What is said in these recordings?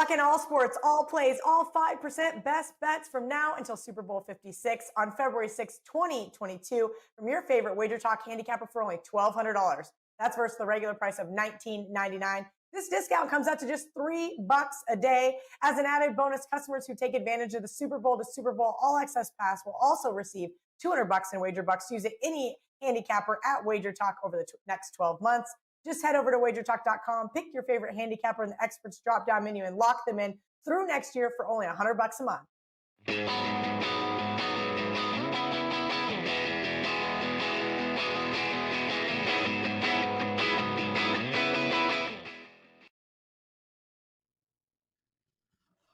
Lock in all sports, all plays, all 5% best bets from now until Super Bowl 56 on February 6, 2022 from your favorite WagerTalk handicapper for only $1,200. That's versus the regular price of $19.99. This discount comes out to just $3 a day. As an added bonus, customers who take advantage of the Super Bowl to Super Bowl All Access Pass will also receive $200 in wager bucks. Use it any handicapper at WagerTalk over the next 12 months. Just head over to WagerTalk.com, pick your favorite handicapper in the experts drop-down menu, and lock them in through next year for only $100 a month.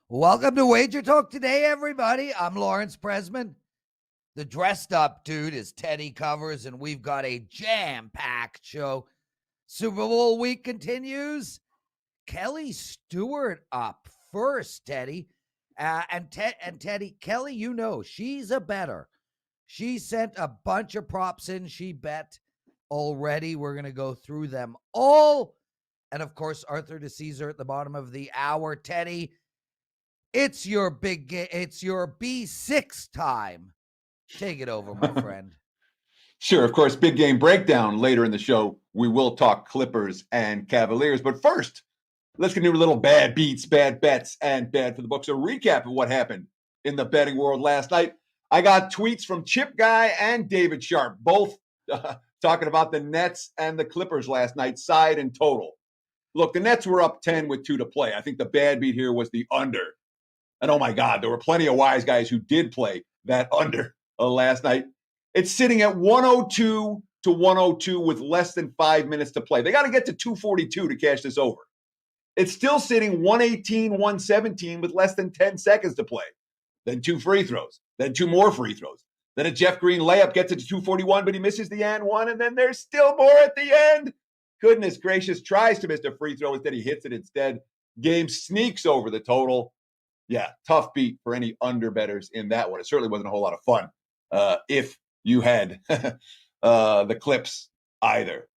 Welcome to WagerTalk Today, everybody. I'm Lawrence Presman. The dressed up dude is Teddy Covers, and we've got a jam-packed show. Super Bowl week continues. Kelly Stewart up first, Teddy. And Teddy, Kelly, you know, she's a bettor. She sent a bunch of props in. She bet already. We're going to go through them all. And, of course, Arthur DiCesare at the bottom of the hour. Teddy, it's your big game. It's your B6 time. Take it over, my friend. Sure, of course, big game breakdown later in the show. We will talk Clippers and Cavaliers. But first, let's get into a little bad beats, bad bets, and bad for the books. A recap of what happened in the betting world last night. I got tweets from Chip Guy and David Sharp, both talking about the Nets and the Clippers last night, side and total. Look, the Nets were up 10 with 2 to play. I think the bad beat here was the under. And oh my God, there were plenty of wise guys who did play that under last night. It's sitting at 102 to 102 with less than 5 minutes to play. They got to get to 242 to cash this over. It's still sitting 118, 117 with less than 10 seconds to play. Then 2 free throws, then 2 more free throws. Then a Jeff Green layup gets it to 241, but he misses the and one, and then there's still more at the end. Goodness gracious, tries to miss the free throw, instead he hits it instead. Game sneaks over the total. Yeah, tough beat for any under bettors in that one. It certainly wasn't a whole lot of fun if you had the Clips either.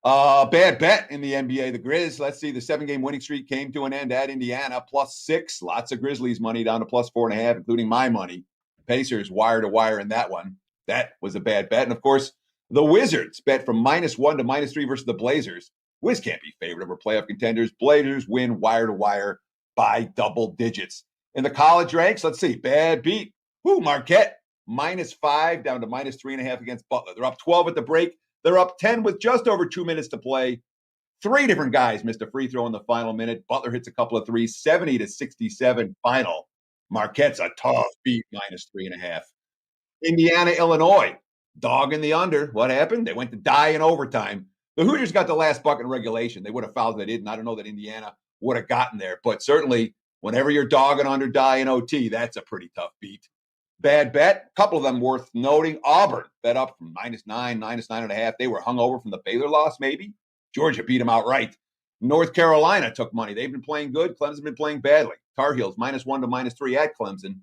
Bad bet in the NBA, the Grizz. Let's see, the 7-game winning streak came to an end at Indiana, +6. Lots of Grizzlies money down to +4.5, including my money. Pacers wire to wire in that one. That was a bad bet. And of course, the Wizards bet from -1 to -3 versus the Blazers. Wiz can't be favored over playoff contenders. Blazers win wire to wire by double digits. In the college ranks, let's see, bad beat. Marquette, -5 down to -3.5 against Butler. They're up 12 at the break. They're up 10 with just over 2 minutes to play. 3 different guys missed a free throw in the final minute. Butler hits a couple of threes, 70 to 67 final. Marquette's a tough beat, -3.5. Indiana, Illinois, dog in the under. What happened? They went to die in overtime. The Hoosiers got the last bucket in regulation. They would have fouled, they didn't. I don't know that Indiana would have gotten there, but certainly whenever you're dogging under die in OT, that's a pretty tough beat. Bad bet, a couple of them worth noting. Auburn bet up from -9, -9.5. They were hungover from the Baylor loss, maybe. Georgia beat them outright. North Carolina took money. They've been playing good. Clemson been playing badly. Tar Heels -1 to -3 at Clemson.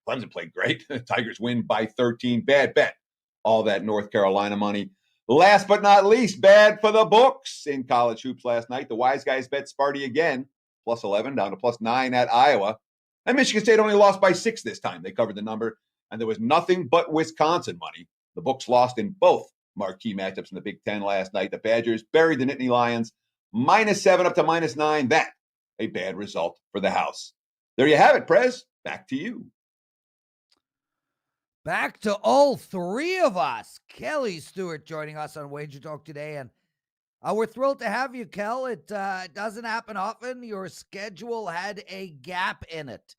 Clemson played great. Tigers win by 13. Bad bet. All that North Carolina money. Last but not least, bad for the books in college hoops last night. The wise guys bet Sparty again, +11 down to +9 at Iowa. And Michigan State only lost by 6 this time. They covered the number, and there was nothing but Wisconsin money. The books lost in both marquee matchups in the Big Ten last night. The Badgers buried the Nittany Lions, -7 up to -9. That, a bad result for the house. There you have it, Prez. Back to you. Back to all 3 of us. Kelly Stewart joining us on WagerTalk Today, and we're thrilled to have you, Kel. It doesn't happen often. Your schedule had a gap in it,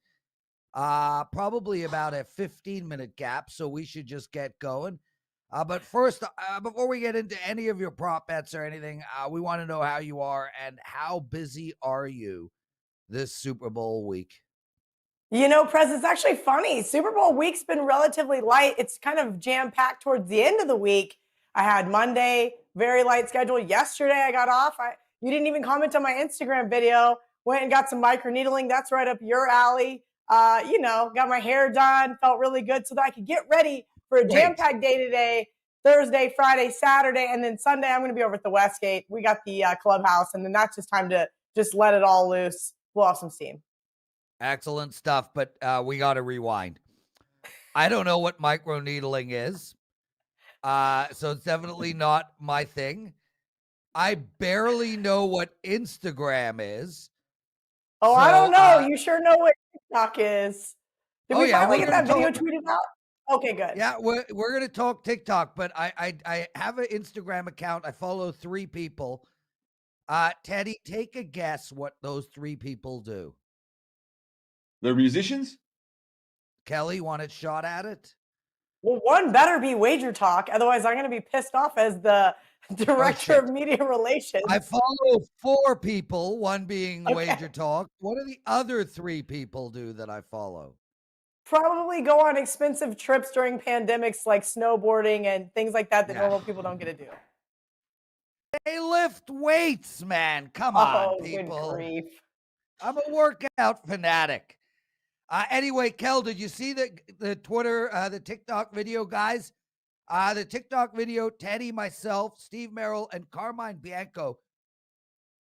probably about a 15-minute gap, so we should just get going. But first, before we get into any of your prop bets or anything, we want to know how you are and how busy are you this Super Bowl week? You know, Prez, it's actually funny. Super Bowl week's been relatively light. It's kind of jam-packed towards the end of the week. I had Monday, very light schedule. Yesterday, I got off. You didn't even comment on my Instagram video. Went and got some microneedling. That's right up your alley. Got my hair done. Felt really good so that I could get ready for a jam-packed day today. Thursday, Friday, Saturday, and then Sunday, I'm going to be over at the Westgate. We got the clubhouse, and then that's just time to just let it all loose. blow off some steam. Excellent stuff, but we got to rewind. I don't know what microneedling is, so it's definitely not my thing. I barely know what Instagram is. Oh, So, I don't know. You sure know what TikTok is. Did we finally get that video tweeted out? Okay, good. Yeah, we're going to talk TikTok, but I have an Instagram account. I follow 3 people. Teddy, take a guess what those 3 people do. They're musicians? Kelly, want a shot at it? Well, one better be WagerTalk. Otherwise, I'm going to be pissed off as the director of media relations. I follow 4 people, one being WagerTalk. What do the other 3 people do that I follow? Probably go on expensive trips during pandemics like snowboarding and things like that normal people don't get to do. They lift weights, man. Come on, people. Good grief. I'm a workout fanatic. Anyway, Kel, did you see the Twitter, the TikTok video, guys? The TikTok video, Teddy, myself, Steve Merrill, and Carmine Bianco,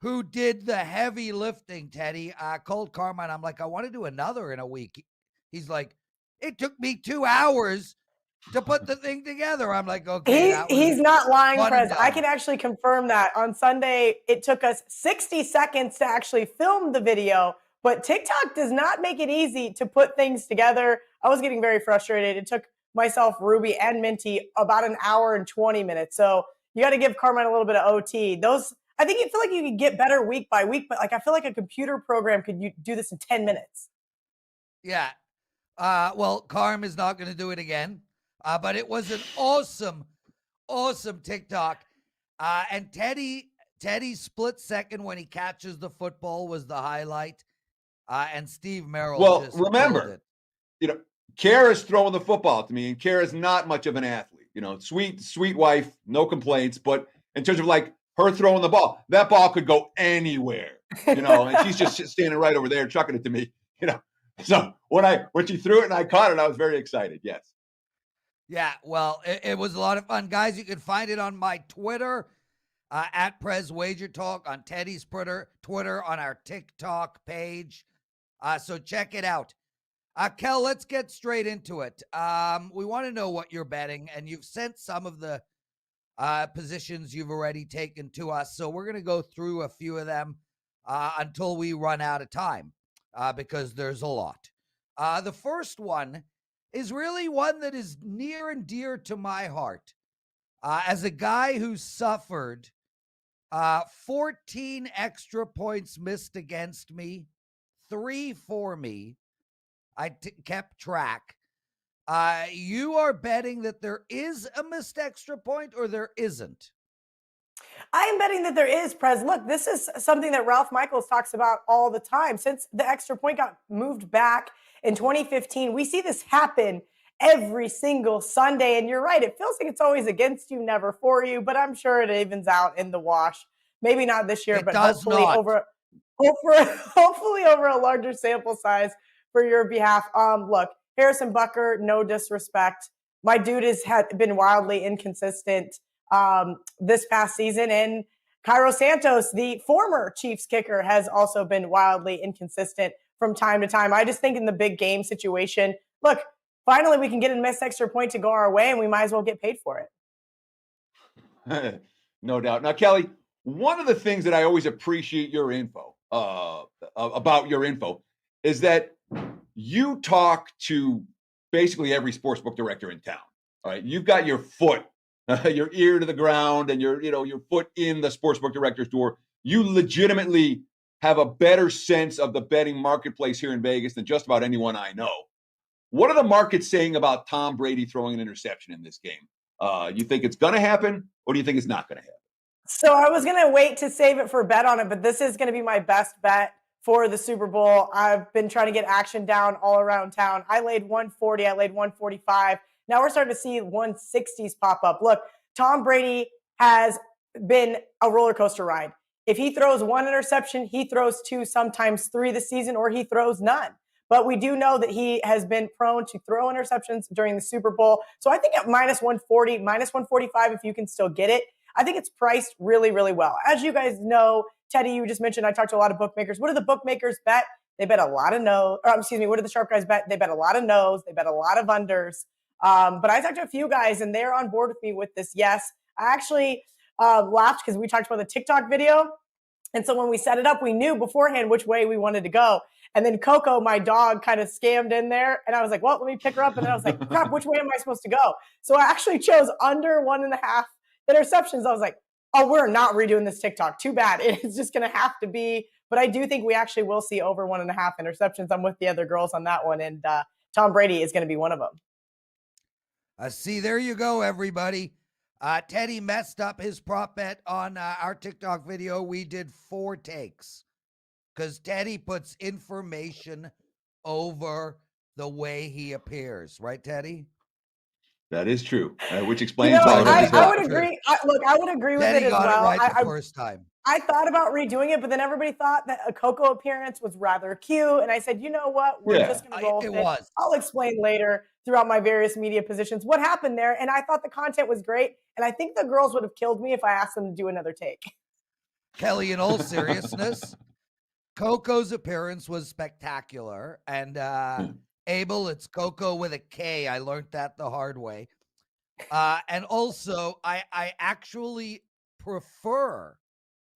who did the heavy lifting, Teddy. I called Carmine. I'm like, I want to do another in a week. He's like, it took me 2 hours to put the thing together. I'm like, okay. He's not lying, Prez. I can actually confirm that. On Sunday, it took us 60 seconds to actually film the video, but TikTok does not make it easy to put things together. I was getting very frustrated. It took myself, Ruby, and Minty about an hour and 20 minutes. So you got to give Carmine a little bit of OT. I think you feel like you could get better week by week, but I feel like a computer program could do this in 10 minutes. Yeah. Well, Carm is not going to do it again. But it was an awesome TikTok. And Teddy's split second when he catches the football was the highlight. And Steve Merrill. Well, remember, Kara's throwing the football to me, and Kara's not much of an athlete. Sweet wife, no complaints. But in terms of like her throwing the ball, that ball could go anywhere. And she's just standing right over there chucking it to me. So when she threw it and I caught it, I was very excited. Yes. Yeah, well, it was a lot of fun. Guys, you can find it on my Twitter, at Prez WagerTalk, on Teddy's Twitter, on our TikTok page. So check it out. Kel, let's get straight into it. We want to know what you're betting, and you've sent some of the positions you've already taken to us. So we're going to go through a few of them until we run out of time, because there's a lot. The first one is really one that is near and dear to my heart. As a guy who suffered 14 extra points missed against me, 3 for me, I kept track. You are betting that there is a missed extra point or there isn't? I am betting that there is, Prez. Look, this is something that Ralph Michaels talks about all the time. Since the extra point got moved back in 2015, we see this happen every single Sunday. And you're right, it feels like it's always against you, never for you, but I'm sure it evens out in the wash. Maybe not this year, but hopefully over a larger sample size for your behalf. Look, Harrison Butker, no disrespect. My dude has been wildly inconsistent this past season. And Cairo Santos, the former Chiefs kicker, has also been wildly inconsistent from time to time. I just think in the big game situation, look, finally we can get a missed extra point to go our way, and we might as well get paid for it. No doubt. Now, Kelly, one of the things that I always appreciate your info about your info is that you talk to basically every sportsbook director in town. All right, you've got your foot, your ear to the ground, and your foot in the sportsbook director's door. You legitimately have a better sense of the betting marketplace here in Vegas than just about anyone I know. What are the markets saying about Tom Brady throwing an interception in this game? You think it's going to happen, or do you think it's not going to happen? So I was going to wait to save it for a bet on it, but this is going to be my best bet for the Super Bowl. I've been trying to get action down all around town. I laid 140. I laid 145. Now we're starting to see 160s pop up. Look, Tom Brady has been a roller coaster ride. If he throws 1 interception, he throws 2, sometimes 3 this season, or he throws none. But we do know that he has been prone to throw interceptions during the Super Bowl. So I think at minus 140, minus 145, if you can still get it, I think it's priced really, really well. As you guys know, Teddy, you just mentioned I talked to a lot of bookmakers. What do the bookmakers bet? They bet a lot of no. Or excuse me, what do the sharp guys bet? They bet a lot of no's. They bet a lot of unders. But I talked to a few guys, and they're on board with me with this. Yes, I actually laughed because we talked about the TikTok video. And so when we set it up, we knew beforehand which way we wanted to go. And then Coco, my dog, kind of scammed in there. And I was like, well, let me pick her up. And then I was like, crap, which way am I supposed to go? So I actually chose under 1.5 interceptions. I was like, oh, we're not redoing this TikTok. Too bad. It's just going to have to be. But I do think we actually will see over 1.5 interceptions. I'm with the other girls on that one. And Tom Brady is going to be one of them. See, there you go, everybody. Teddy messed up his prop bet on our TikTok video. We did 4 takes because Teddy puts information over the way he appears. Right, Teddy? That is true, which explains why. I would true. agree. I would agree with Teddy it as got well. it right the first time. I thought about redoing it, but then everybody thought that a Coco appearance was rather cute. And I said, you know what? We're just going to roll with it. I'll explain later throughout my various media positions what happened there. And I thought the content was great. And I think the girls would have killed me if I asked them to do another take. Kelly, in all seriousness, Coco's appearance was spectacular. And Abel, it's Coco with a K. I learned that the hard way. And also, I actually prefer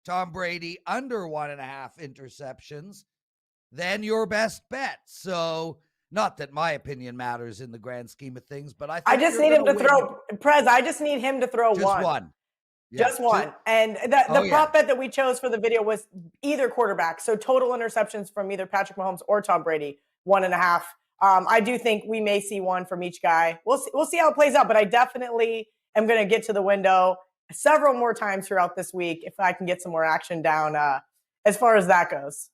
Tom Brady under 1.5 interceptions than your best bet. So, not that my opinion matters in the grand scheme of things, but I just need him to throw, Prez, I just need him to throw just one. Yeah, just one. And the prop bet that we chose for the video was either quarterback. So total interceptions from either Patrick Mahomes or Tom Brady, 1.5. I do think we may see one from each guy. We'll see how it plays out, but I definitely am going to get to the window several more times throughout this week if I can get some more action down as far as that goes.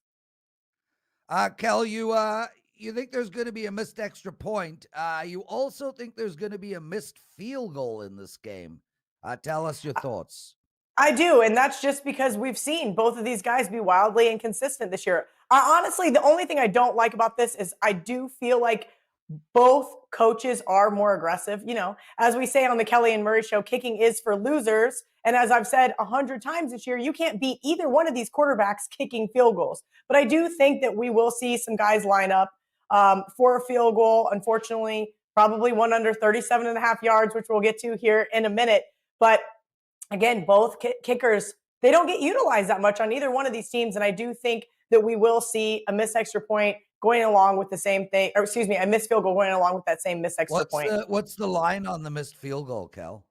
Kel, you think there's going to be a missed extra point. You also think there's going to be a missed field goal in this game. Tell us your thoughts. I do, and that's just because we've seen both of these guys be wildly inconsistent this year. Honestly, the only thing I don't like about this is I do feel like both coaches are more aggressive. You know, as we say on the Kelly and Murray show, kicking is for losers. And as I've said 100 times this year, you can't beat either one of these quarterbacks kicking field goals. But I do think that we will see some guys line up for a field goal. Unfortunately, probably one under 37.5 yards, which we'll get to here in a minute. But again, both kickers, they don't get utilized that much on either one of these teams. And I do think that we will see a missed extra point going along with the same thing, or excuse me, a missed field goal going along with that same missed extra point. What's the line on the missed field goal, Kel?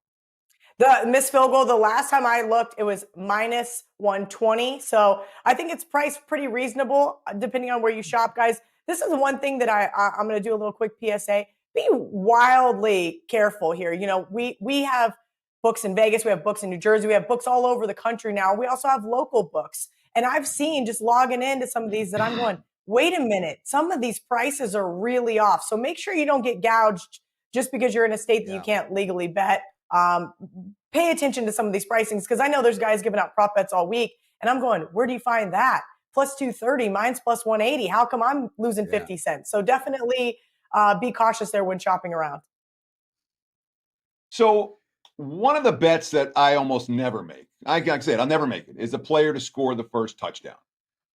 The missed field goal, the last time I looked, it was minus 120. So I think it's priced pretty reasonable depending on where you shop, guys. This is one thing that I'm going to do a little quick PSA. Be wildly careful here. You know, we have books in Vegas. We have books in New Jersey. We have books all over the country now. We also have local books. And I've seen just logging into some of these that I'm going, wait a minute, some of these prices are really off. So make sure you don't get gouged just because you're in a state that you can't legally bet. Pay attention to some of these pricings because I know there's guys giving out prop bets all week. And I'm going, where do you find that? Plus 230, mine's plus 180. How come I'm losing 50 cents? So definitely be cautious there when shopping around. So one of the bets that I almost never make, like I said, I'll never make it, is a player to score the first touchdown.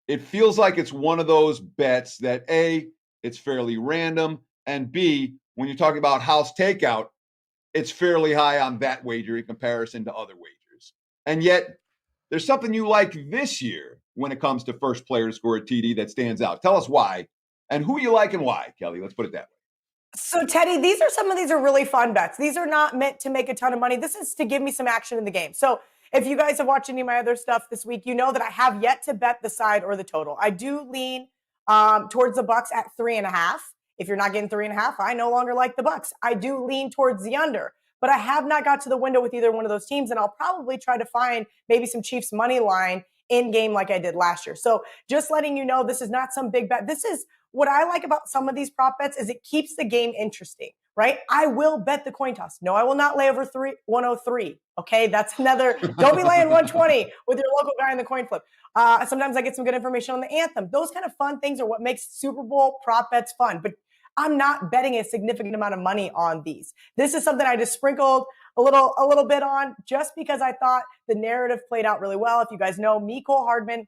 It feels like it's one of those bets that A, it's fairly random, and B, when you're talking about house takeout, it's fairly high on that wager in comparison to other wagers. And yet, there's something you like this year when it comes to first player to score a TD that stands out. Tell us why and who you like and why, Kelly. Let's put it that way. So, Teddy, some of these are really fun bets. These are not meant to make a ton of money. This is to give me some action in the game. So if you guys have watched any of my other stuff this week, you know that I have yet to bet the side or the total. I do lean towards the Bucks at 3.5. If you're not getting 3.5, I no longer like the Bucks. I do lean towards the under, but I have not got to the window with either one of those teams, and I'll probably try to find maybe some Chiefs money line in game like I did last year. So just letting you know, this is not some big bet. This is what I like about some of these prop bets is it keeps the game interesting, right? I will bet the coin toss. No, I will not lay over 103. Okay, that's another. Don't be laying 120 with your local guy in the coin flip. Sometimes I get some good information on the anthem. Those kind of fun things are what makes Super Bowl prop bets fun. But I'm not betting a significant amount of money on these. This is something I just sprinkled a little bit on just because I thought the narrative played out really well. If you guys know, Mecole Hardman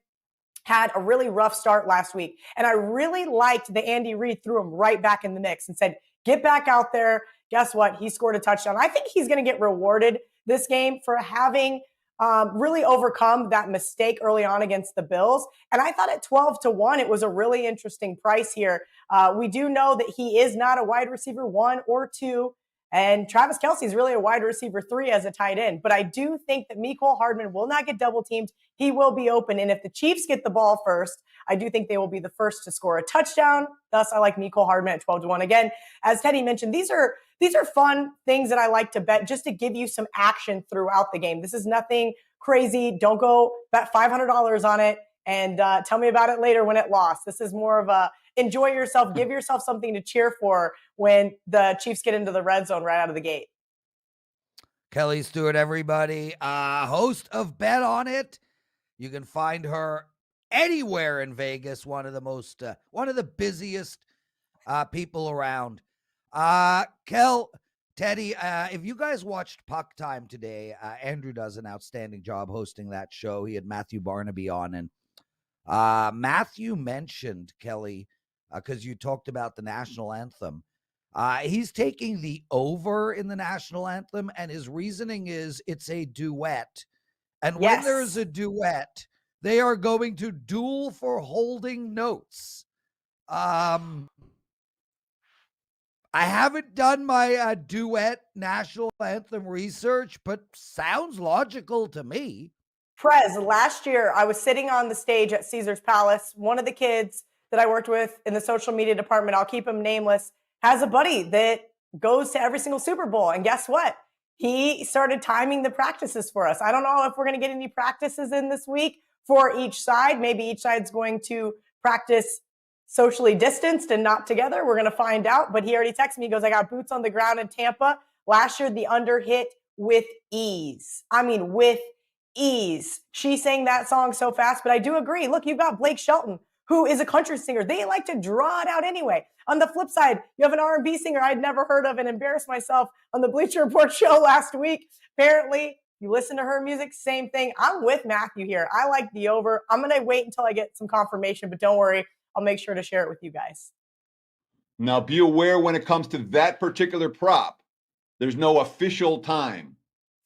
had a really rough start last week. And I really liked that Andy Reid threw him right back in the mix and said, get back out there. Guess what? He scored a touchdown. I think he's going to get rewarded this game for having really overcome that mistake early on against the Bills. And I thought at 12-1, it was a really interesting price here. We do know that he is not a wide receiver 1 or 2. And Travis Kelce is really a wide receiver 3 as a tight end. But I do think that Mecole Hardman will not get double teamed. He will be open. And if the Chiefs get the ball first, I do think they will be the first to score a touchdown. Thus, I like Mecole Hardman at 12-1. Again, as Teddy mentioned, these are fun things that I like to bet just to give you some action throughout the game. This is nothing crazy. Don't go bet $500 on it and tell me about it later when it lost. This is more of a enjoy yourself, give yourself something to cheer for when the Chiefs get into the red zone right out of the gate. Kelly Stewart, everybody, host of Bet On It. You can find her anywhere in Vegas. One of the busiest people around. Teddy, if you guys watched Puck Time today, Andrew does an outstanding job hosting that show. He had Matthew Barnaby on, and Matthew mentioned, Kelly, because you talked about the national anthem. He's taking the over in the national anthem, and his reasoning is it's a duet. And when there's a duet, they are going to duel for holding notes. I haven't done my duet national anthem research, but sounds logical to me. Prez, last year I was sitting on the stage at Caesar's Palace. One of the kids that I worked with in the social media department, I'll keep him nameless, has a buddy that goes to every single Super Bowl. And guess what? He started timing the practices for us. I don't know if we're going to get any practices in this week for each side. Maybe each side's going to practice socially distanced and not together. We're going to find out. But he already texted me. He goes, I got boots on the ground in Tampa. Last year, the under hit with ease. I mean, with ease. She sang that song so fast, but I do agree. Look, you've got Blake Shelton, who is a country singer. They like to draw it out anyway. On the flip side, you have an R&B singer I'd never heard of and embarrassed myself on the Bleacher Report show last week. Apparently, you listen to her music, same thing. I'm with Matthew here. I like the over. I'm going to wait until I get some confirmation, but don't worry. I'll make sure to share it with you guys. Now, be aware when it comes to that particular prop, there's no official time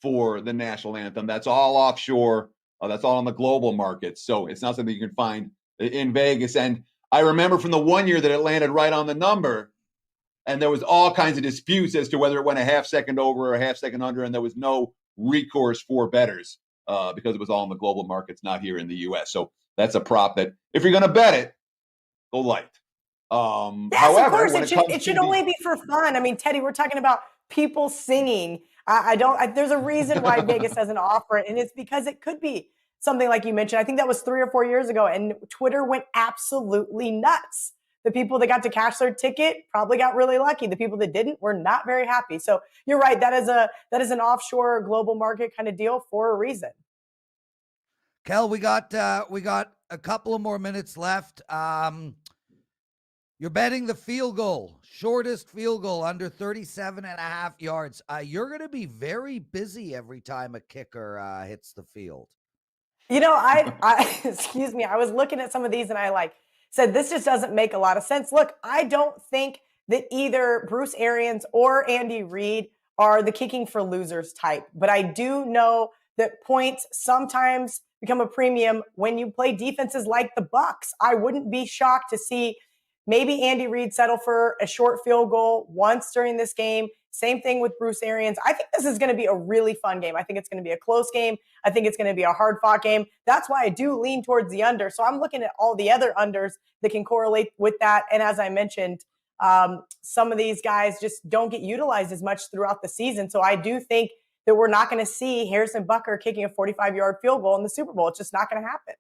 for the national anthem. That's all offshore. That's all on the global market. So it's not something you can find in Vegas. And I remember from the one year that it landed right on the number, and there was all kinds of disputes as to whether it went a half second over or a half second under, and there was no recourse for bettors because it was all in the global markets, not here in the U.S. So that's a prop that if you're going to bet it, go light. Yes, However, of course, it should only be for fun. I mean, Teddy, we're talking about people singing. There's a reason why Vegas doesn't offer it, and it's because it could be something like you mentioned. I think that was 3 or 4 years ago, and Twitter went absolutely nuts. The people that got to cash their ticket probably got really lucky. The people that didn't were not very happy. So you're right. That is an offshore global market kind of deal for a reason. Kel, we got a couple of more minutes left. You're betting the field goal, shortest field goal under 37.5 yards. You're going to be very busy every time a kicker hits the field. You know, excuse me, I was looking at some of these and I said, this just doesn't make a lot of sense. Look, I don't think that either Bruce Arians or Andy Reid are the kicking for losers type, but I do know that points sometimes become a premium when you play defenses like the Bucs. I wouldn't be shocked to see maybe Andy Reid settle for a short field goal once during this game. Same thing with Bruce Arians. I think this is going to be a really fun game. I think it's going to be a close game. I think it's going to be a hard-fought game. That's why I do lean towards the under. So I'm looking at all the other unders that can correlate with that. And as I mentioned, some of these guys just don't get utilized as much throughout the season. So I do think that we're not going to see Harrison Butker kicking a 45-yard field goal in the Super Bowl. It's just not going to happen.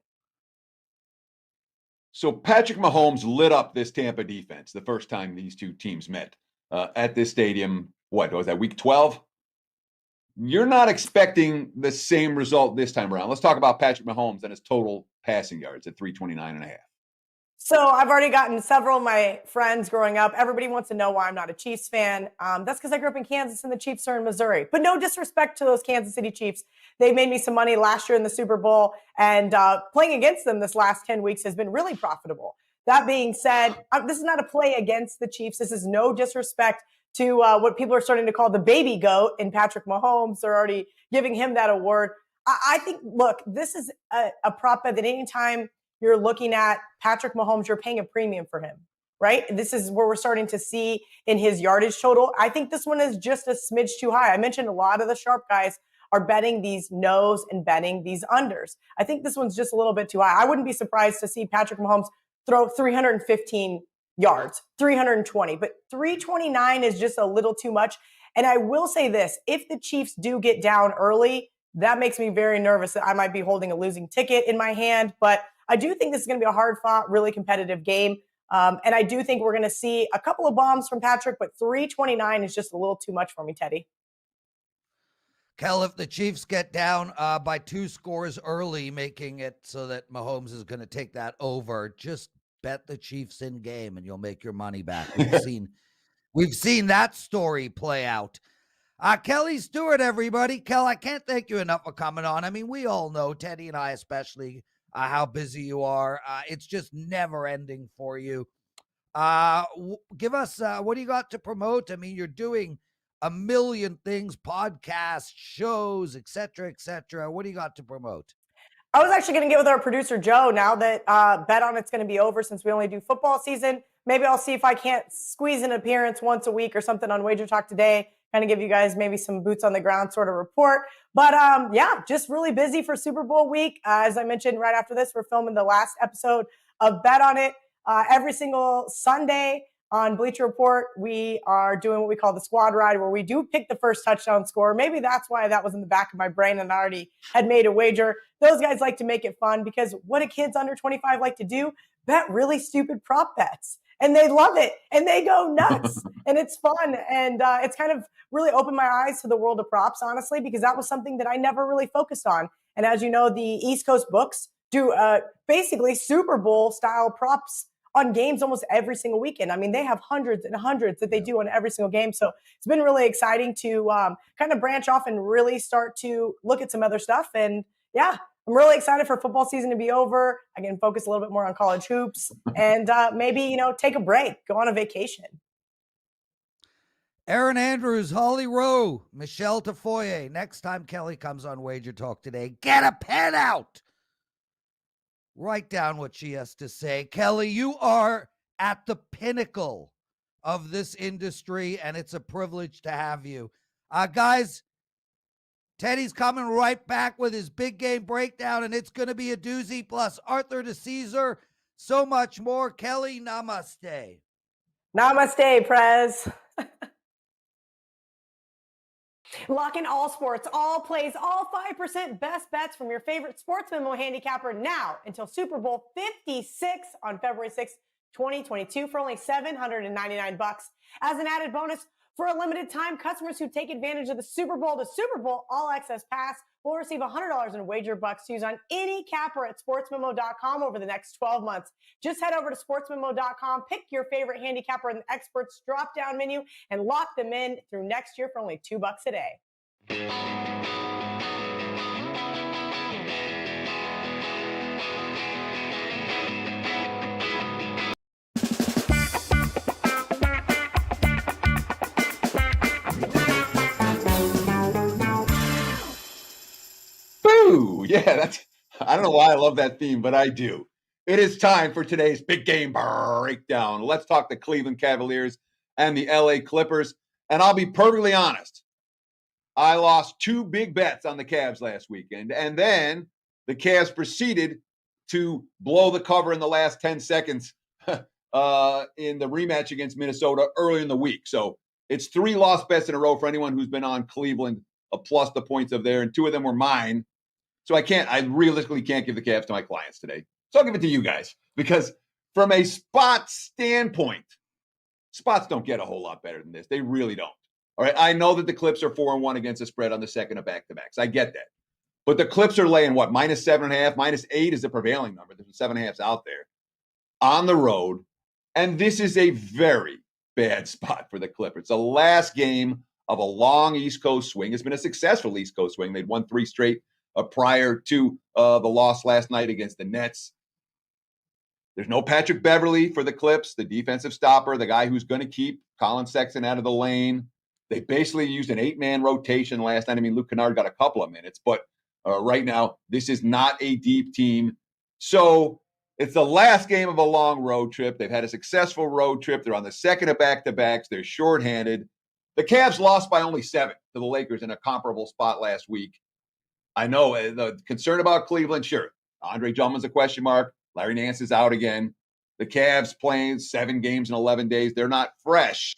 So Patrick Mahomes lit up this Tampa defense the first time these two teams met at this stadium. What was that, week 12? You're not expecting the same result this time around. Let's talk about Patrick Mahomes and his total passing yards at 329.5. So I've already gotten several of my friends growing up. Everybody wants to know why I'm not a Chiefs fan. That's because I grew up in Kansas and the Chiefs are in Missouri. But no disrespect to those Kansas City Chiefs. They made me some money last year in the Super Bowl, and playing against them this last 10 weeks has been really profitable. That being said, this is not a play against the Chiefs. This is no disrespect to what people are starting to call the baby goat in Patrick Mahomes. They're already giving him that award. I think, look, this is a prop bet that anytime you're looking at Patrick Mahomes, you're paying a premium for him, right? This is where we're starting to see in his yardage total. I think this one is just a smidge too high. I mentioned a lot of the sharp guys are betting these no's and betting these unders. I think this one's just a little bit too high. I wouldn't be surprised to see Patrick Mahomes throw 315 yards, 320, but 329 is just a little too much. And I will say this, if the Chiefs do get down early, that makes me very nervous that I might be holding a losing ticket in my hand. But I do think this is going to be a hard-fought, really competitive game. And I do think we're going to see a couple of bombs from Patrick, but 329 is just a little too much for me, Teddy. Kel, if the Chiefs get down by 2 scores early, making it so that Mahomes is going to take that over, just bet the Chiefs in game and you'll make your money back. We've seen that story play out. Kelly Stewart, everybody. Kel, I can't thank you enough for coming on. I mean, we all know, Teddy and I especially, how busy you are. It's just never ending for you. Give us, what do you got to promote? I mean, you're doing a million things, podcasts, shows, et cetera, et cetera. What do you got to promote? I was actually going to get with our producer, Joe, now that Bet On It's going to be over since we only do football season. Maybe I'll see if I can't squeeze an appearance once a week or something on WagerTalk Today, kind of give you guys maybe some boots on the ground sort of report. But yeah, just really busy for Super Bowl week. As I mentioned right after this, we're filming the last episode of Bet On It. Every single Sunday on Bleacher Report, we are doing what we call the squad ride, where we do pick the first touchdown score. Maybe that's why that was in the back of my brain and I already had made a wager. Those guys like to make it fun because what do kids under 25 like to do? Bet really stupid prop bets. And they love it and they go nuts and it's fun. And it's kind of really opened my eyes to the world of props, honestly, because that was something that I never really focused on. And as you know, the East Coast books do basically Super Bowl style props on games almost every single weekend. I mean, they have hundreds and hundreds that they do on every single game. So it's been really exciting to kind of branch off and really start to look at some other stuff. And yeah, I'm really excited for football season to be over. I can focus a little bit more on college hoops and maybe, take a break, go on a vacation. Aaron Andrews, Holly Rowe, Michelle Tafoye. Next time Kelly comes on Wager Talk Today, get a pen out. Write down what she has to say. Kelly, you are at the pinnacle of this industry, and it's a privilege to have you. Guys, Teddy's coming right back with his big game breakdown, and it's going to be a doozy, plus Arthur DiCesare, so much more. Kelly, namaste. Namaste, Prez. Lock in all sports, all plays, all 5% best bets from your favorite sports memo handicapper now until Super Bowl 56 on February 6th, 2022 for only $799. As an added bonus, for a limited time, customers who take advantage of the Super Bowl to Super Bowl All Access Pass will receive $100 in wager bucks to use on any capper at sportsmemo.com over the next 12 months. Just head over to sportsmemo.com, pick your favorite handicapper in the experts drop-down menu, and lock them in through next year for only $2 a day. Yeah, I don't know why I love that theme, but I do. It is time for today's big game breakdown. Let's talk the Cleveland Cavaliers and the LA Clippers. And I'll be perfectly honest, I lost 2 big bets on the Cavs last weekend. And then the Cavs proceeded to blow the cover in the last 10 seconds in the rematch against Minnesota early in the week. So it's 3 lost bets in a row for anyone who's been on Cleveland, plus the points of there. And 2 of them were mine. So I realistically can't give the Cavs to my clients today. So I'll give it to you guys because from a spot standpoint, spots don't get a whole lot better than this. They really don't. All right. I know that the Clips are 4-1 against the spread on the second of back-to-backs. I get that. But the Clips are laying what? -7.5, -8 is the prevailing number. There's 7.5s out there. on the road, and this is a very bad spot for the Clippers. The last game of a long East Coast swing. It's been a successful East Coast swing. They'd won 3 straight prior to the loss last night against the Nets. There's no Patrick Beverley for the Clips, the defensive stopper, the guy who's going to keep Colin Sexton out of the lane. They basically used an 8-man rotation last night. I mean, Luke Kennard got a couple of minutes, but right now, this is not a deep team. So it's the last game of a long road trip. They've had a successful road trip. They're on the second of back-to-backs. They're shorthanded. The Cavs lost by only 7 to the Lakers in a comparable spot last week. I know the concern about Cleveland, sure. Andre Drummond's a question mark. Larry Nance is out again. The Cavs playing 7 games in 11 days. They're not fresh,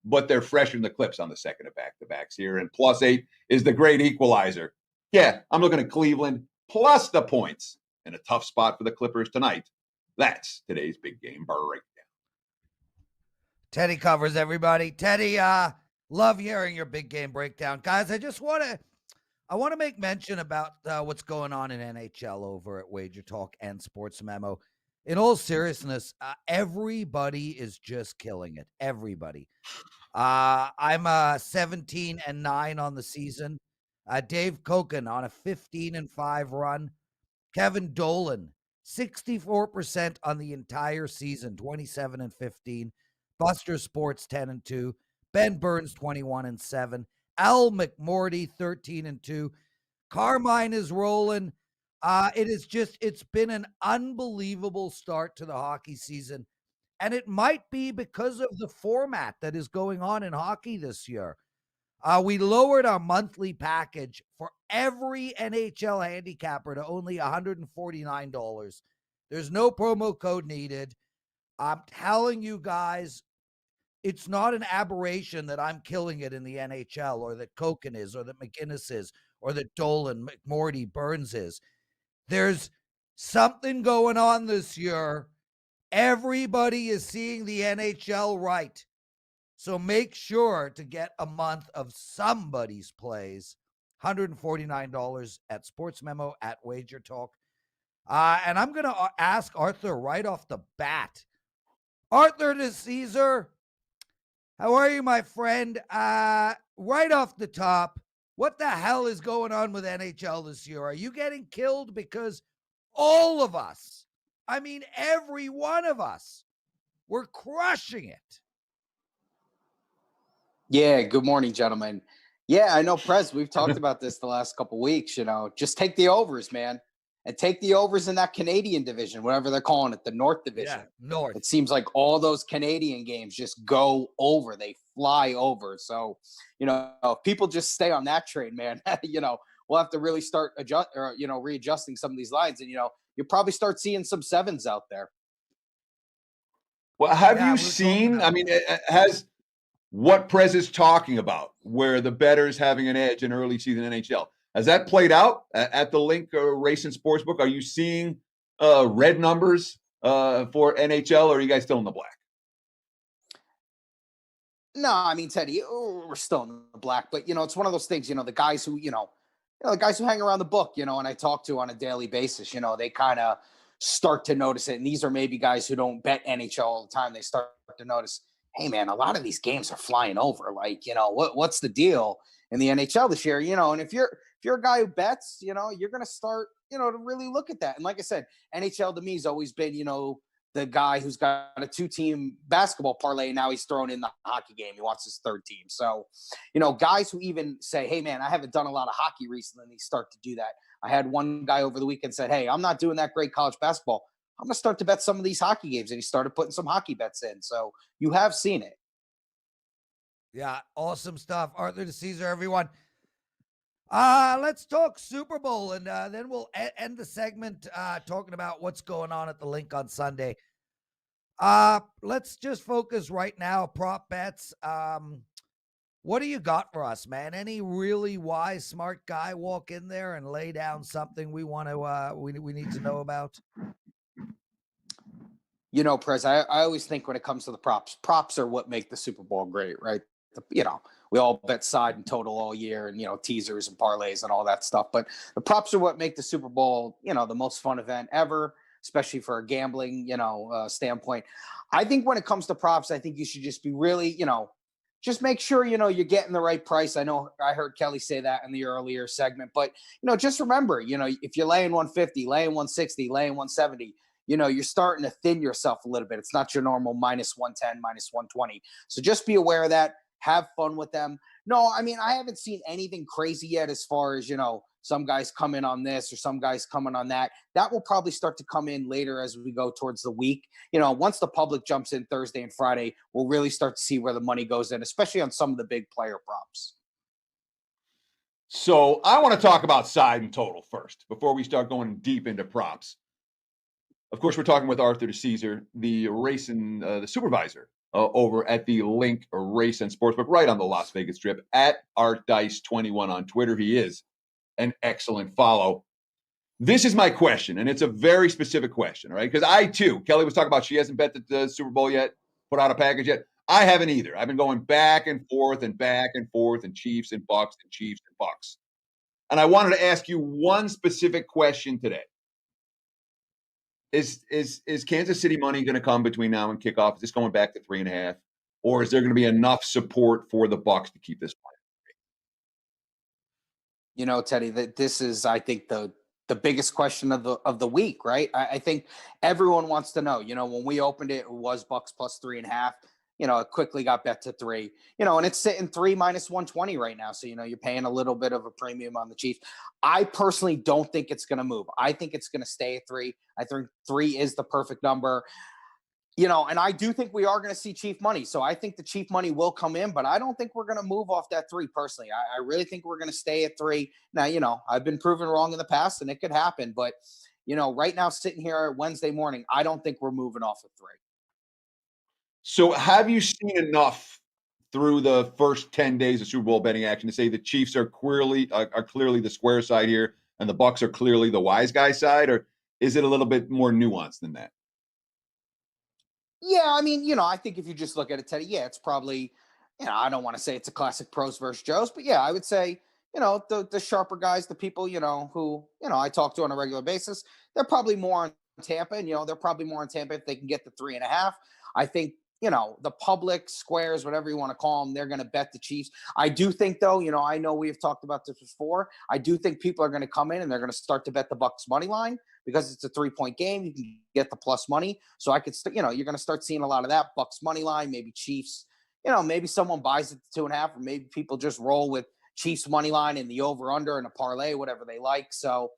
but they're fresher than the Clips on the second of back-to-backs here. And +8 is the great equalizer. Yeah, I'm looking at Cleveland plus the points in a tough spot for the Clippers tonight. That's today's big game breakdown. Teddy covers, everybody. Teddy, love hearing your big game breakdown. Guys, I want to make mention about what's going on in NHL over at WagerTalk and Sports Memo. In all seriousness, everybody is just killing it. Everybody. I'm 17-9 on the season. Dave Koken on a 15-5 run. Kevin Dolan, 64% on the entire season, 27-15. Buster Sports, 10-2. Ben Burns, 21-7. Al McMorty, 13-2. Carmine is rolling. It's been an unbelievable start to the hockey season. And it might be because of the format that is going on in hockey this year. We lowered our monthly package for every NHL handicapper to only $149. There's no promo code needed. I'm telling you guys, it's not an aberration that I'm killing it in the NHL or that Koken is or that McGinnis is or that Dolan, McMorty, Burns is. There's something going on this year. Everybody is seeing the NHL right. So make sure to get a month of somebody's plays. $149 at Sports Memo at WagerTalk. And I'm going to ask Arthur right off the bat. Arthur DiCesare, how are you, my friend? Right off the top, what the hell is going on with NHL this year? Are you getting killed? Because all of us, I mean, every one of us, we're crushing it. Yeah, good morning, gentlemen. Yeah, I know, Prez, we've talked about this the last couple of weeks, just take the overs, man. And take the overs in that Canadian division, whatever they're calling it, the North Division. Yeah, North. It seems like all those Canadian games just go over. They fly over. So, if people just stay on that train, man, we'll have to really start readjusting some of these lines. And, you'll probably start seeing some 7s out there. Well, have you seen, has what Prez is talking about, where the bettor's having an edge in early season NHL, has that played out at the LINQ Race and Sportsbook? Are you seeing red numbers for NHL, or are you guys still in the black? No, Teddy, we're still in the black, but it's one of those things. The guys who the guys who hang around the book, and I talk to on a daily basis, they kind of start to notice it. And these are maybe guys who don't bet NHL all the time. They start to notice, hey man, a lot of these games are flying over. Like, what's the deal in the NHL this year? And if you're a guy who bets, you're going to start, to really look at that. And like I said, NHL to me has always been, the guy who's got a 2-team basketball parlay. Now he's thrown in the hockey game. He wants his 3rd team. So, guys who even say, hey man, I haven't done a lot of hockey recently, and they start to do that. I had one guy over the weekend said, hey, I'm not doing that great college basketball. I'm going to start to bet some of these hockey games. And he started putting some hockey bets in. So you have seen it. Yeah, awesome stuff. Arthur DiCesare, everyone. Let's talk Super Bowl, and then we'll end the segment talking about what's going on at the LINQ on Sunday. Let's just focus right now, prop bets. What do you got for us, man? Any really wise, smart guy walk in there and lay down something we want to we need to know about? Prez, I always think when it comes to the props are what make the Super Bowl great, right? We all bet side and total all year and, teasers and parlays and all that stuff. But the props are what make the Super Bowl, the most fun event ever. especially for a gambling, standpoint. I think when it comes to props, I think you should just be really, just make sure, you're getting the right price. I know I heard Kelly say that in the earlier segment, but, just remember, if you're laying 150, laying 160, laying 170, you're starting to thin yourself a little bit. It's not your normal minus 110, minus 120. So just be aware of that. Have fun with them. No, I mean, I haven't seen anything crazy yet as far as, some guys come in on this or some guys coming on that. That will probably start to come in later as we go towards the week. Once the public jumps in Thursday and Friday, we'll really start to see where the money goes in, especially on some of the big player props. So I want to talk about side and total first before we start going deep into props. Of course, we're talking with Arthur DiCesare, the the supervisor over at the LINQ Race and Sportsbook right on the Las Vegas Strip at ArtDice21 on Twitter. He is an excellent follow. This is my question, and it's a very specific question, all right? Because I, too, Kelly was talking about she hasn't bet the Super Bowl yet, put out a package yet. I haven't either. I've been going back and forth and Chiefs and Bucks and Chiefs and Bucks. And I wanted to ask you one specific question today. Is Kansas City money going to come between now and kickoff? Is this going back to 3.5? Or is there going to be enough support for the Bucks to keep this money? Teddy, that this is, I think, the biggest question of the week, right? I think everyone wants to know. When we opened it, it was Bucks plus 3.5. It quickly got bet to 3. And it's sitting 3 minus 120 right now. So you're paying a little bit of a premium on the Chiefs. I personally don't think it's going to move. I think it's going to stay at 3. I think 3 is the perfect number. And I do think we are going to see Chief money. So I think the Chief money will come in, but I don't think we're going to move off that 3 personally. I really think we're going to stay at 3. Now, I've been proven wrong in the past and it could happen, but right now sitting here Wednesday morning, I don't think we're moving off of 3. So have you seen enough through the first 10 days of Super Bowl betting action to say the Chiefs are clearly the square side here and the Bucks are clearly the wise guy side, or is it a little bit more nuanced than that? Yeah, I mean, I think if you just look at it, Teddy, yeah, it's probably, I don't want to say it's a classic pros versus Joes, but yeah, I would say, the sharper guys, the people, who, I talk to on a regular basis, they're probably more on Tampa, and, they're probably more on Tampa if they can get the 3.5. I think, the public squares, whatever you want to call them, they're going to bet the Chiefs. I do think, though, I know we've talked about this before. I do think people are going to come in and they're going to start to bet the Bucks money line because it's a 3-point game. You can get the plus money. So I could, you're going to start seeing a lot of that Bucks money line, maybe Chiefs. Maybe someone buys it to 2.5, or maybe people just roll with Chiefs money line and the over under and a parlay, whatever they like. So,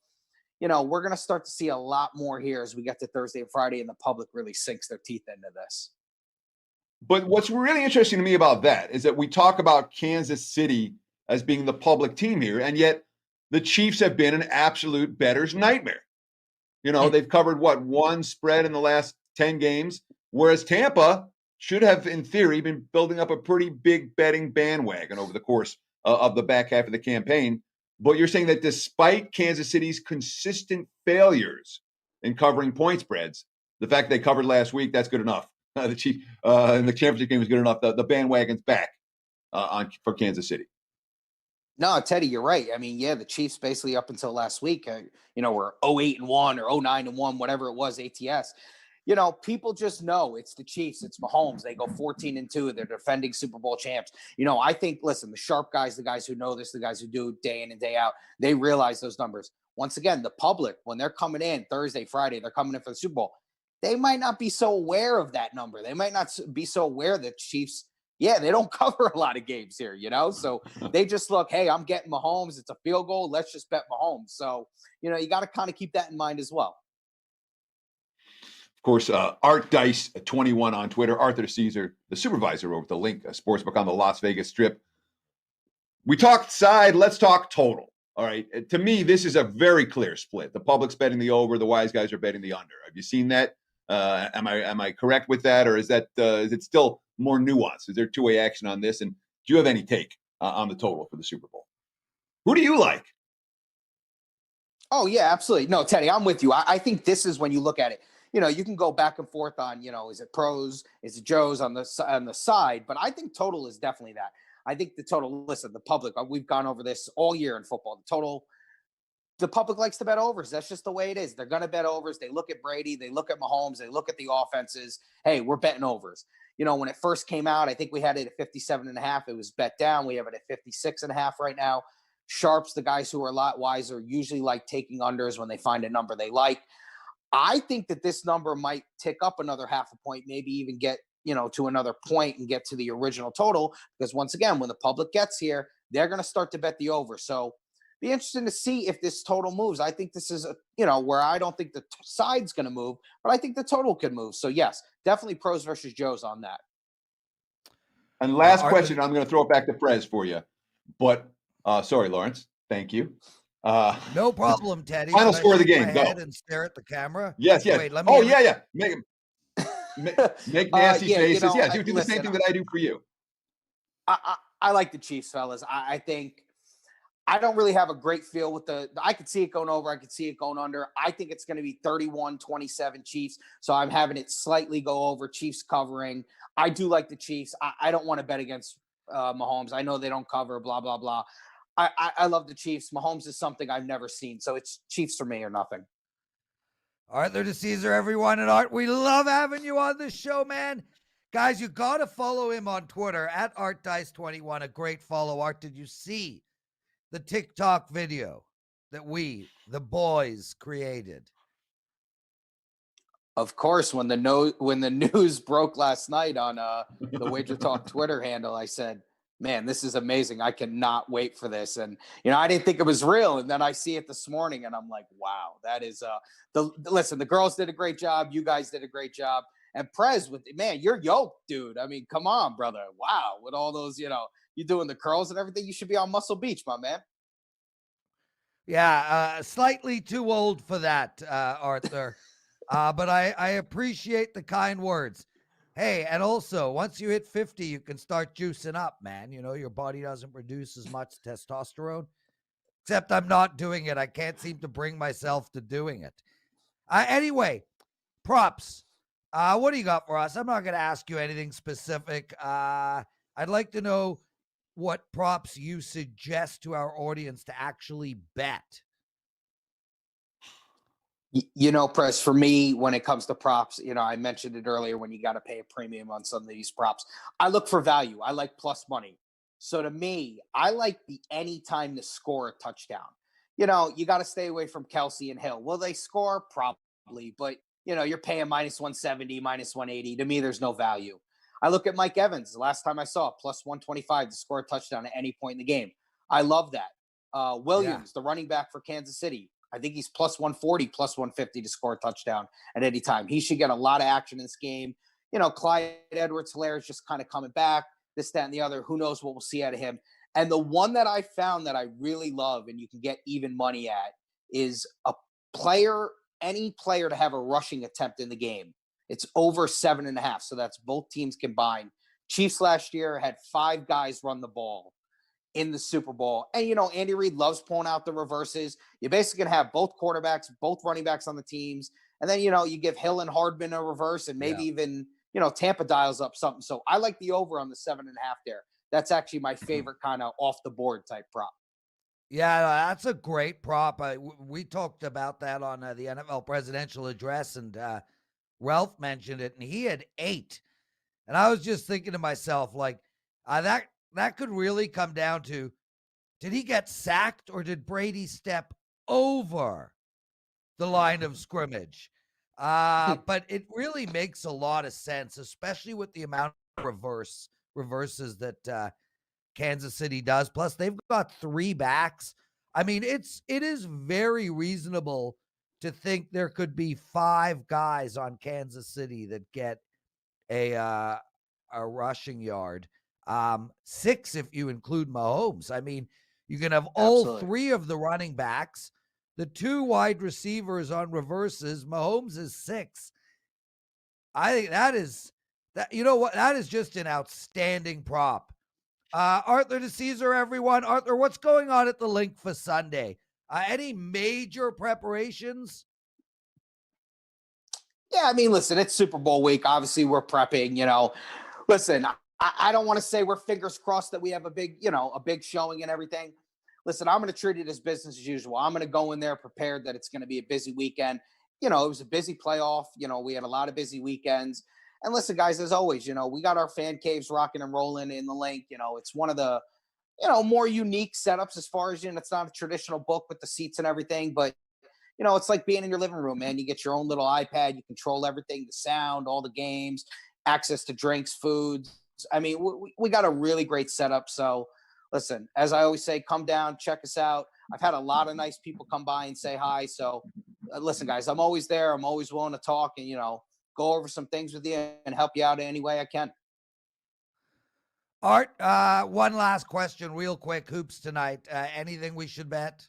we're going to start to see a lot more here as we get to Thursday and Friday, and the public really sinks their teeth into this. But what's really interesting to me about that is that we talk about Kansas City as being the public team here, and yet the Chiefs have been an absolute bettor's nightmare. They've covered, one spread in the last 10 games, whereas Tampa should have, in theory, been building up a pretty big betting bandwagon over the course of the back half of the campaign. But you're saying that despite Kansas City's consistent failures in covering point spreads, the fact they covered last week, that's good enough. The Chiefs in the championship game was good enough. The bandwagon's back for Kansas City. No, Teddy, you're right. I mean, yeah, the Chiefs basically up until last week, were 0-8-1 or 0-9-1, whatever it was, ATS. People just know it's the Chiefs, it's Mahomes. They go 14-2. They're defending Super Bowl champs. I think, listen, the sharp guys, the guys who know this, the guys who do it day in and day out, they realize those numbers. Once again, the public, when they're coming in Thursday, Friday, they're coming in for the Super Bowl. They might not be so aware of that number. They might not be so aware that Chiefs, they don't cover a lot of games here, So they just look, hey, I'm getting Mahomes. It's a field goal. Let's just bet Mahomes. So, you got to kind of keep that in mind as well. Of course, Art Dice 21 on Twitter, Arthur DiCesare, the supervisor over at the LINQ Sportsbook on the Las Vegas Strip. We talked side. Let's talk total. All right. To me, this is a very clear split. The public's betting the over. The wise guys are betting the under. Have you seen that? Am I correct with that, or is it still more nuanced? Is there two-way action on this? And do you have any take on the total for the Super Bowl? Who do you like? Oh yeah, absolutely. No, Teddy, I'm with you. I think this is when you look at it. You can go back and forth on, is it pros, is it Joes on the side, but I think total is definitely that. I think the total. Listen, the public. We've gone over this all year in football. The total the public likes to bet overs. That's just the way it is. They're going to bet overs. They look at Brady, they look at Mahomes, they look at the offenses. Hey, we're betting overs. When it first came out, I think we had it at 57.5. It was bet down. We have it at 56.5 right now. Sharps, the guys who are a lot wiser, usually like taking unders when they find a number they like. I think that this number might tick up another half a point, maybe even get, to another point and get to the original total. Because once again, when the public gets here, they're going to start to bet the over. So be interesting to see if this total moves. I think this is, where I don't think the side's going to move, but I think the total could move. So yes, definitely pros versus Joes on that. And last question, I'm going to throw it back to Prez for you. But sorry, Lawrence. Thank you. No problem, Teddy. Final score of the game. Go. And stare at the camera. Yes. Wait, yeah. Make nasty faces. Do the same thing that I do for you. I like the Chiefs, fellas. I think I don't really have a great feel with I could see it going over. I could see it going under. I think it's going to be 31-27 Chiefs. So I'm having it slightly go over. Chiefs covering. I do like the Chiefs. I don't want to bet against Mahomes. I know they don't cover, blah, blah, blah. I love the Chiefs. Mahomes is something I've never seen. So it's Chiefs for me or nothing. Arthur DiCesare, everyone. And Art, we love having you on this show, man. Guys, you got to follow him on Twitter at ArtDice21. A great follow. Art, did you see the TikTok video that we, the boys, created? Of course, when the news broke last night on the WagerTalk Twitter handle, I said, man, this is amazing. I cannot wait for this. And, I didn't think it was real. And then I see it this morning and I'm like, wow, that is listen, the girls did a great job. You guys did a great job. And Prez, man, you're yoked, dude. I mean, come on, brother. Wow. With all those, you doing the curls and everything, you should be on Muscle Beach, my man. Yeah, slightly too old for that, Arthur. But I appreciate the kind words. Hey, and also, once you hit 50, you can start juicing up, man. Your body doesn't produce as much testosterone. Except I'm not doing it. I can't seem to bring myself to doing it. Anyway, props. What do you got for us? I'm not going to ask you anything specific. I'd like to know what props you suggest to our audience to actually bet. Press, for me, when it comes to props, I mentioned it earlier when you got to pay a premium on some of these props. I look for value. I like plus money. So to me, I like the anytime to score a touchdown. You got to stay away from Kelsey and Hill. Will they score? Probably. But, you're paying minus 170, minus 180. To me, there's no value. I look at Mike Evans. The last time I saw it, plus 125 to score a touchdown at any point in the game. I love that. Williams, the running back for Kansas City. I think he's plus 140, plus 150 to score a touchdown at any time. He should get a lot of action in this game. Clyde Edwards-Helaire is just kind of coming back, this, that, and the other. Who knows what we'll see out of him. And the one that I found that I really love and you can get even money at is any player to have a rushing attempt in the game. It's over 7.5. So that's both teams combined. Chiefs last year had 5 guys run the ball in the Super Bowl. And, Andy Reid loves pulling out the reverses. You're basically going to have both quarterbacks, both running backs on the teams. And then, you give Hill and Hardman a reverse and maybe even, Tampa dials up something. So I like the over on the 7.5 there. That's actually my favorite kind of off the board type prop. Yeah, that's a great prop. We talked about that on the NFL presidential address, and Ralph mentioned it, and he had 8. And I was just thinking to myself, like, that could really come down to, did he get sacked or did Brady step over the line of scrimmage? But it really makes a lot of sense, especially with the amount of reverses that Kansas City does. Plus, they've got 3 backs. I mean, it is very reasonable to think there could be 5 guys on Kansas City that get a rushing yard. 6 if you include Mahomes. I mean, you can have all 3 of the running backs, the 2 wide receivers on reverses. Mahomes is 6. I think that is just an outstanding prop. Arthur DiCesare, everyone. Arthur, what's going on at the LINQ for Sunday? Any major preparations? Yeah, I mean, listen, it's Super Bowl week. Obviously, we're prepping, Listen, I don't want to say we're fingers crossed that we have a big showing and everything. listen, I'm going to treat it as business as usual. I'm going to go in there prepared that it's going to be a busy weekend. It was a busy playoff. We had a lot of busy weekends. And listen, guys, as always, we got our fan caves rocking and rolling in the LINQ. It's one of the, more unique setups as far as, it's not a traditional book with the seats and everything, but it's like being in your living room, man. You get your own little iPad, you control everything, the sound, all the games, access to drinks, foods. I mean, we got a really great setup. So listen, as I always say, come down, check us out. I've had a lot of nice people come by and say hi. So listen, guys, I'm always there. I'm always willing to talk and, go over some things with you and help you out any way I can. Art, one last question real quick. Hoops tonight. Anything we should bet?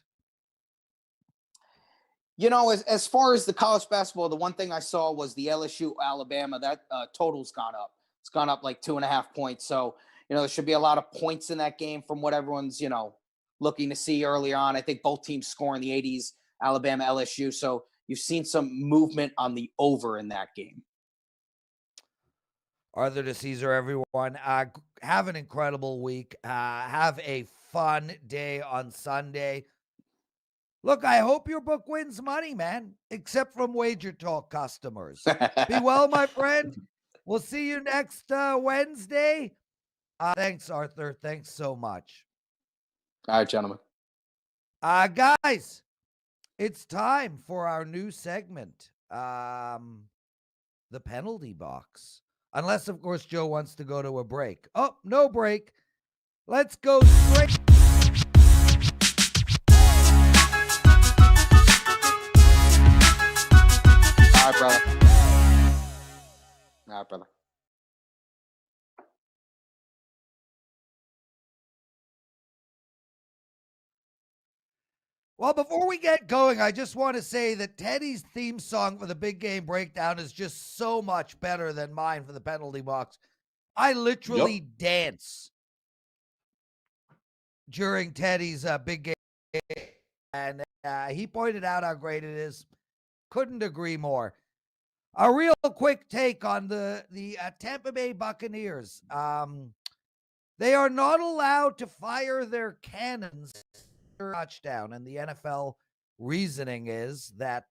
As far as the college basketball, the one thing I saw was the LSU Alabama. That total's gone up. It's gone up like 2.5 points. So, there should be a lot of points in that game from what everyone's, looking to see early on. I think both teams score in the 80s, Alabama, LSU. So you've seen some movement on the over in that game. Arthur DiCesare, everyone. Have an incredible week. Have a fun day on Sunday. Look, I hope your book wins money, man, except from WagerTalk customers. Be well, my friend. We'll see you next Wednesday. Thanks, Arthur. Thanks so much. All right, gentlemen. Guys, it's time for our new segment, the penalty box. Unless, of course, Joe wants to go to a break. Oh, no break. Let's go straight. All right, brother. All right, brother. Well, before we get going, I just want to say that Teddy's theme song for the big game breakdown is just so much better than mine for the penalty box. I literally dance during Teddy's big game, and he pointed out how great it is. Couldn't agree more. A real quick take on the Tampa Bay Buccaneers. They are not allowed to fire their cannons touchdown, and the NFL reasoning is that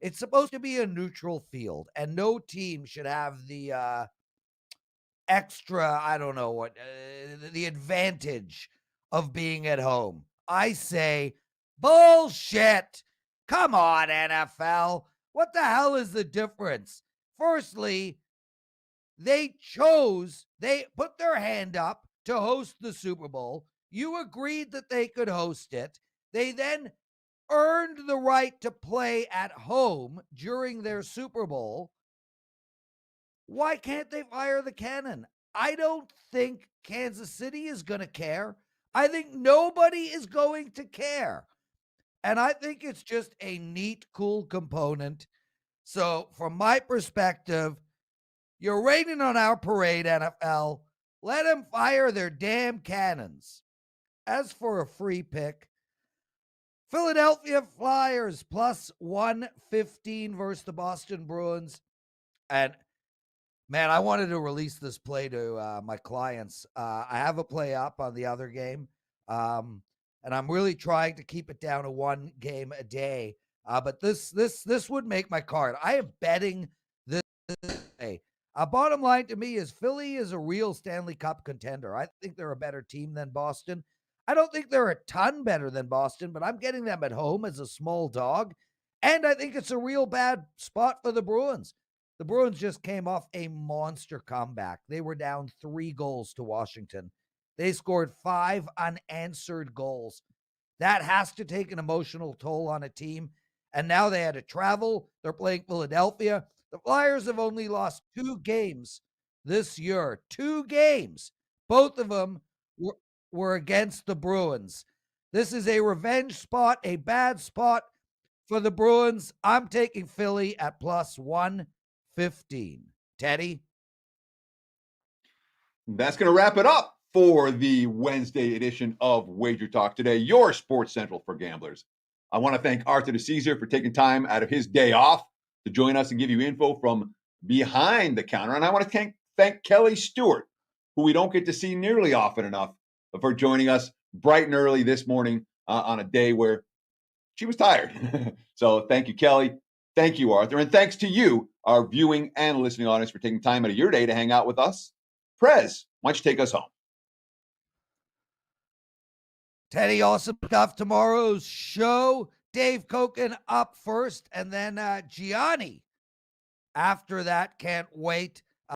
it's supposed to be a neutral field and no team should have the extra, I don't know what, the advantage of being at home. I say bullshit. Come on, NFL. What the hell is the difference? Firstly, they put their hand up to host the Super Bowl. You agreed that they could host it. They then earned the right to play at home during their Super Bowl. Why can't they fire the cannon? I don't think Kansas City is going to care. I think nobody is going to care. And I think it's just a neat, cool component. So from my perspective, you're raining on our parade, NFL. Let them fire their damn cannons. As for a free pick, Philadelphia Flyers plus 115 versus the Boston Bruins. And, man, I wanted to release this play to my clients. I have a play up on the other game, and I'm really trying to keep it down to one game a day. But this would make my card. I am betting this day. Bottom line to me is Philly is a real Stanley Cup contender. I think they're a better team than Boston. I don't think they're a ton better than Boston, but I'm getting them at home as a small dog. And I think it's a real bad spot for the Bruins. The Bruins just came off a monster comeback. They were down 3 goals to Washington. They scored 5 unanswered goals. That has to take an emotional toll on a team. And now they had to travel. They're playing Philadelphia. The Flyers have only lost 2 games this year. 2 games. Both of them were against the Bruins. This is a revenge spot, a bad spot for the Bruins. I'm taking Philly at plus 115. Teddy? That's going to wrap it up for the Wednesday edition of Wager Talk Today, your Sports Central for gamblers. I want to thank Arthur DiCesare for taking time out of his day off to join us and give you info from behind the counter. And I want to thank Kelly Stewart, who we don't get to see nearly often enough, for joining us bright and early this morning on a day where she was tired. So thank you, Kelly. Thank you, Arthur. And thanks to you, our viewing and listening audience, for taking time out of your day to hang out with us. Prez, why don't you take us home? Teddy, awesome stuff. Tomorrow's show, Dave Koken up first, and then Gianni after that. Can't wait.